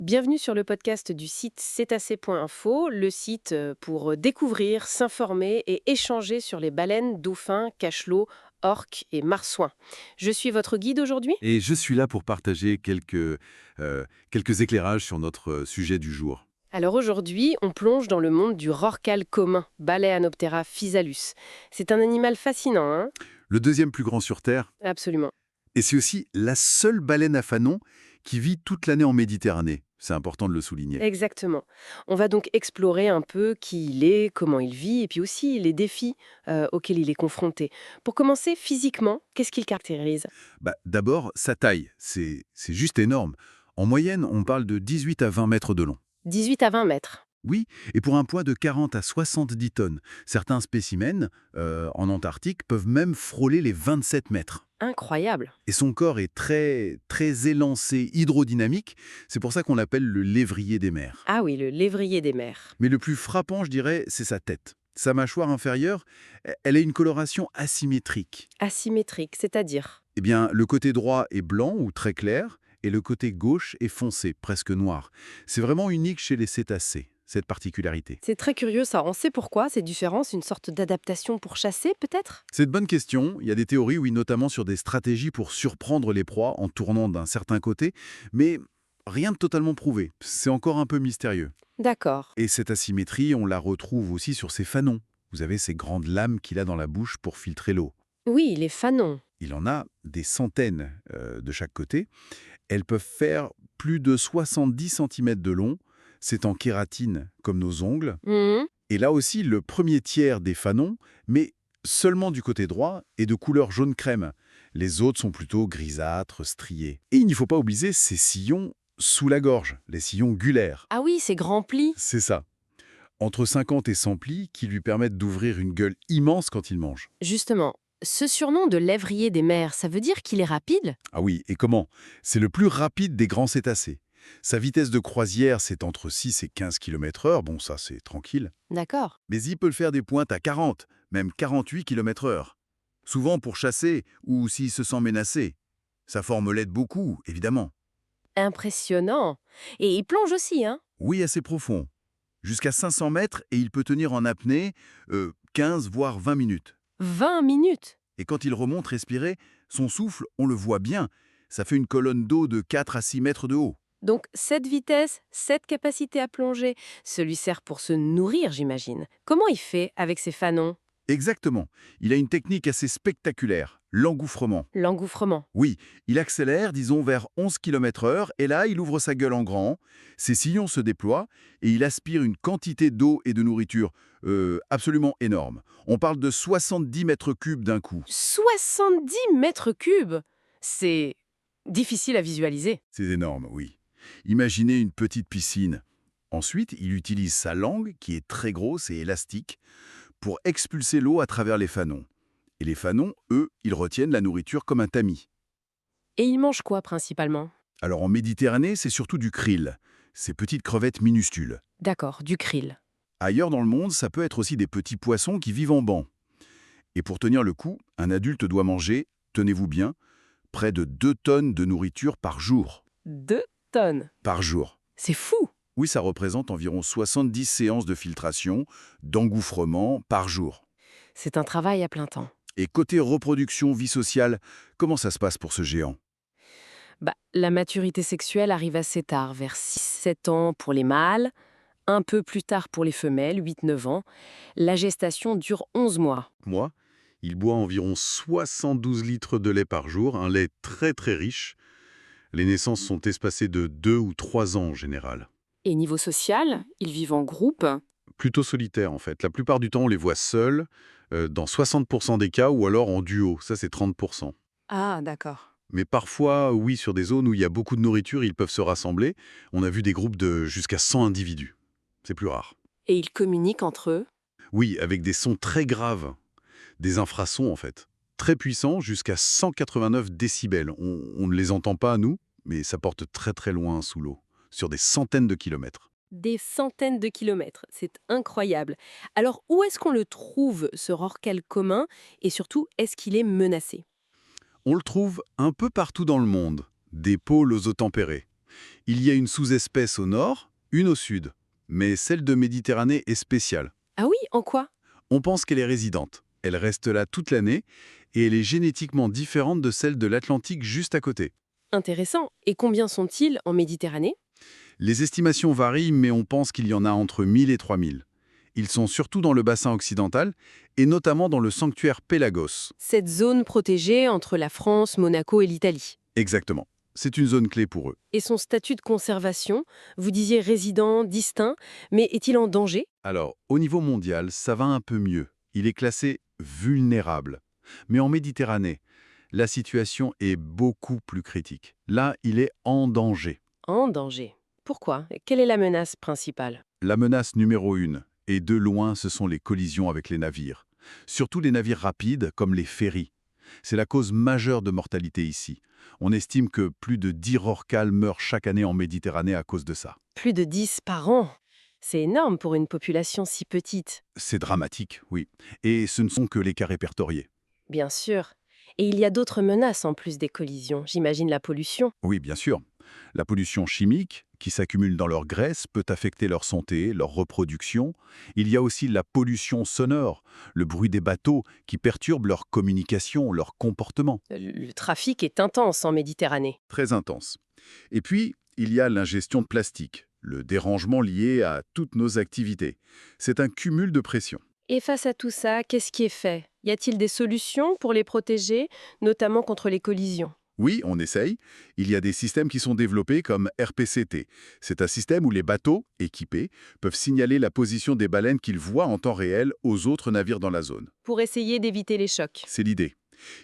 Bienvenue sur le podcast du site cétacé.info, le site pour découvrir, s'informer et échanger sur les baleines, dauphins, cachalots, orques et marsouins. Je suis votre guide aujourd'hui. Et je suis là pour partager quelques éclairages sur notre sujet du jour. Alors aujourd'hui, on plonge dans le monde du rorqual commun, Balaenoptera physalus. C'est un animal fascinant, hein? Le deuxième plus grand sur Terre, Absolument. et c'est aussi la seule baleine à fanon qui vit toute l'année en Méditerranée. C'est important de le souligner. Exactement. On va donc explorer un peu qui il est, comment il vit, et puis aussi les défis auxquels il est confronté. Pour commencer, physiquement, qu'est-ce qu'il caractérise? D'abord, sa taille, c'est juste énorme. En moyenne, on parle de 18 à 20 mètres de long. 18 à 20 mètres. Oui, et pour un poids de 40 à 70 tonnes. Certains spécimens, en Antarctique, peuvent même frôler les 27 mètres. Incroyable. Et son corps est très, très élancé, hydrodynamique. C'est pour ça qu'on l'appelle le lévrier des mers. Ah oui, le lévrier des mers. Mais le plus frappant, je dirais, c'est sa tête. Sa mâchoire inférieure, elle a une coloration asymétrique. Asymétrique, c'est-à-dire? Eh bien, le côté droit est blanc ou très clair, et le côté gauche est foncé, presque noir. C'est vraiment unique chez les cétacés, cette particularité. C'est très curieux ça. On sait pourquoi ces différences, une sorte d'adaptation pour chasser peut-être? C'est une bonne question. Il y a des théories, oui, notamment sur des stratégies pour surprendre les proies en tournant d'un certain côté, mais rien de totalement prouvé. C'est encore un peu mystérieux. D'accord. Et cette asymétrie, on la retrouve aussi sur ses fanons. Vous avez ces grandes lames qu'il a dans la bouche pour filtrer l'eau. Oui, les fanons. Il en a des centaines de chaque côté. Elles peuvent faire plus de 70 centimètres de long. C'est en kératine, comme nos ongles. Mhm. Et là aussi, le premier tiers des fanons, mais seulement du côté droit, est de couleur jaune crème. Les autres sont plutôt grisâtres, striés. Et il n'y faut pas oublier ces sillons sous la gorge, les sillons gulaires. Ah oui, ces grands plis. C'est ça. Entre 50 et 100 plis qui lui permettent d'ouvrir une gueule immense quand il mange. Justement, ce surnom de lévrier des mers, ça veut dire qu'il est rapide? Ah oui, et comment? C'est le plus rapide des grands cétacés. Sa vitesse de croisière, c'est entre 6 et 15 km/h, bon ça c'est tranquille. D'accord. Mais il peut le faire des pointes à 40, même 48 km/h. Souvent pour chasser ou s'il se sent menacé. Sa forme l'aide beaucoup, évidemment. Impressionnant. Et il plonge aussi, hein? Oui, assez profond. Jusqu'à 500 mètres et il peut tenir en apnée 15 voire 20 minutes. 20 minutes. Et quand il remonte respirer, son souffle, on le voit bien, ça fait une colonne d'eau de 4 à 6 mètres de haut. Donc, cette vitesse, cette capacité à plonger, ça lui sert pour se nourrir, j'imagine. Comment il fait avec ses fanons? Exactement. Il a une technique assez spectaculaire, l'engouffrement. L'engouffrement. Oui, il accélère, disons, vers 11 km/h, et là, il ouvre sa gueule en grand, ses sillons se déploient, et il aspire une quantité d'eau et de nourriture absolument énorme. On parle de 70 mètres cubes d'un coup. 70 mètres cubes. C'est difficile à visualiser. C'est énorme, oui. Imaginez une petite piscine. Ensuite, il utilise sa langue, qui est très grosse et élastique, pour expulser l'eau à travers les fanons. Et les fanons, eux, ils retiennent la nourriture comme un tamis. Et il mange quoi principalement? Alors en Méditerranée, c'est surtout du krill, ces petites crevettes minuscules. D'accord, du krill. Ailleurs dans le monde, ça peut être aussi des petits poissons qui vivent en banc. Et pour tenir le coup, un adulte doit manger, tenez-vous bien, près de 2 tonnes de nourriture par jour. 2 tonnes. Par jour. C'est fou. Oui, ça représente environ 70 séances de filtration, d'engouffrement par jour. C'est un travail à plein temps. Et côté reproduction, vie sociale, comment ça se passe pour ce géant? La maturité sexuelle arrive assez tard, vers 6-7 ans pour les mâles, un peu plus tard pour les femelles, 8-9 ans. La gestation dure 11 mois. Moi, il boit environ 72 litres de lait par jour, un lait très très riche. Les naissances sont espacées de 2 ou 3 ans en général. Et niveau social, ils vivent en groupe. Plutôt solitaires en fait. La plupart du temps, on les voit seuls, dans 60% des cas, ou alors en duo, ça c'est 30%. Ah, d'accord. Mais parfois, oui, sur des zones où il y a beaucoup de nourriture, ils peuvent se rassembler. On a vu des groupes de jusqu'à 100 individus. C'est plus rare. Et ils communiquent entre eux. Oui, avec des sons très graves, des infrasons en fait. Très puissants, jusqu'à 189 décibels. On ne les entend pas, nous, mais ça porte très très loin sous l'eau, sur des centaines de kilomètres. Des centaines de kilomètres, c'est incroyable. Alors, où est-ce qu'on le trouve, ce rorqual commun? Et surtout, est-ce qu'il est menacé? On le trouve un peu partout dans le monde, des pôles aux eaux tempérées. Il y a une sous-espèce au nord, une au sud. Mais celle de Méditerranée est spéciale. Ah oui, en quoi? On pense qu'elle est résidente. Elle reste là toute l'année et elle est génétiquement différente de celle de l'Atlantique juste à côté. Intéressant. Et combien sont-ils en Méditerranée? Les estimations varient, mais on pense qu'il y en a entre 1000 et 3000. Ils sont surtout dans le bassin occidental et notamment dans le sanctuaire Pélagos. Cette zone protégée entre la France, Monaco et l'Italie. Exactement. C'est une zone clé pour eux. Et son statut de conservation, vous disiez résident, distinct, mais est-il en danger? Alors, au niveau mondial, ça va un peu mieux. Il est classé vulnérable. Mais en Méditerranée, la situation est beaucoup plus critique. Là, il est en danger. En danger. Pourquoi? Quelle est la menace principale? La menace numéro 1, et de loin, ce sont les collisions avec les navires. Surtout les navires rapides, comme les ferries. C'est la cause majeure de mortalité ici. On estime que plus de 10 rorquals meurent chaque année en Méditerranée à cause de ça. Plus de 10 par an. C'est énorme pour une population si petite. C'est dramatique, oui. Et ce ne sont que les cas répertoriés. Bien sûr. Et il y a d'autres menaces en plus des collisions. J'imagine la pollution. Oui, bien sûr. La pollution chimique, qui s'accumule dans leur graisse, peut affecter leur santé, leur reproduction. Il y a aussi la pollution sonore, le bruit des bateaux, qui perturbe leur communication, leur comportement. Le trafic est intense en Méditerranée. Très intense. Et puis, il y a l'ingestion de plastique, le dérangement lié à toutes nos activités. C'est un cumul de pression. Et face à tout ça, qu'est-ce qui est fait? Y a-t-il des solutions pour les protéger, notamment contre les collisions? Oui, on essaye. Il y a des systèmes qui sont développés comme RPCT. C'est un système où les bateaux, équipés, peuvent signaler la position des baleines qu'ils voient en temps réel aux autres navires dans la zone. Pour essayer d'éviter les chocs. C'est l'idée.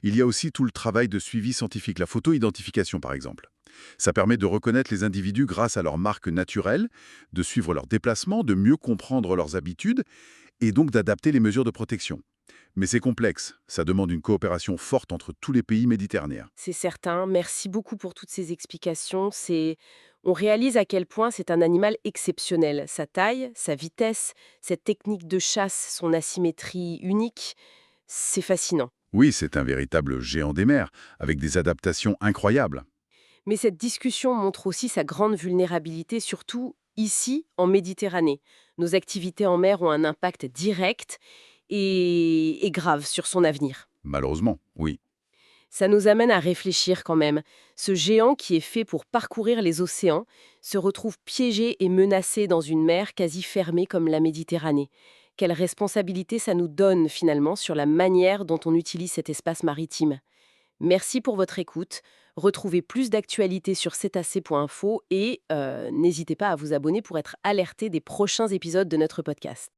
Il y a aussi tout le travail de suivi scientifique, la photo-identification par exemple. Ça permet de reconnaître les individus grâce à leurs marques naturelles, de suivre leurs déplacements, de mieux comprendre leurs habitudes et donc d'adapter les mesures de protection. Mais c'est complexe, ça demande une coopération forte entre tous les pays méditerranéens. C'est certain. Merci beaucoup pour toutes ces explications. On réalise à quel point c'est un animal exceptionnel. Sa taille, sa vitesse, cette technique de chasse, son asymétrie unique, c'est fascinant. Oui, c'est un véritable géant des mers, avec des adaptations incroyables. Mais cette discussion montre aussi sa grande vulnérabilité, surtout ici, en Méditerranée. Nos activités en mer ont un impact direct et grave sur son avenir. Malheureusement, oui. Ça nous amène à réfléchir quand même. Ce géant qui est fait pour parcourir les océans se retrouve piégé et menacé dans une mer quasi fermée comme la Méditerranée. Quelle responsabilité ça nous donne finalement sur la manière dont on utilise cet espace maritime. Merci pour votre écoute. Retrouvez plus d'actualités sur cetacé.info et n'hésitez pas à vous abonner pour être alerté des prochains épisodes de notre podcast.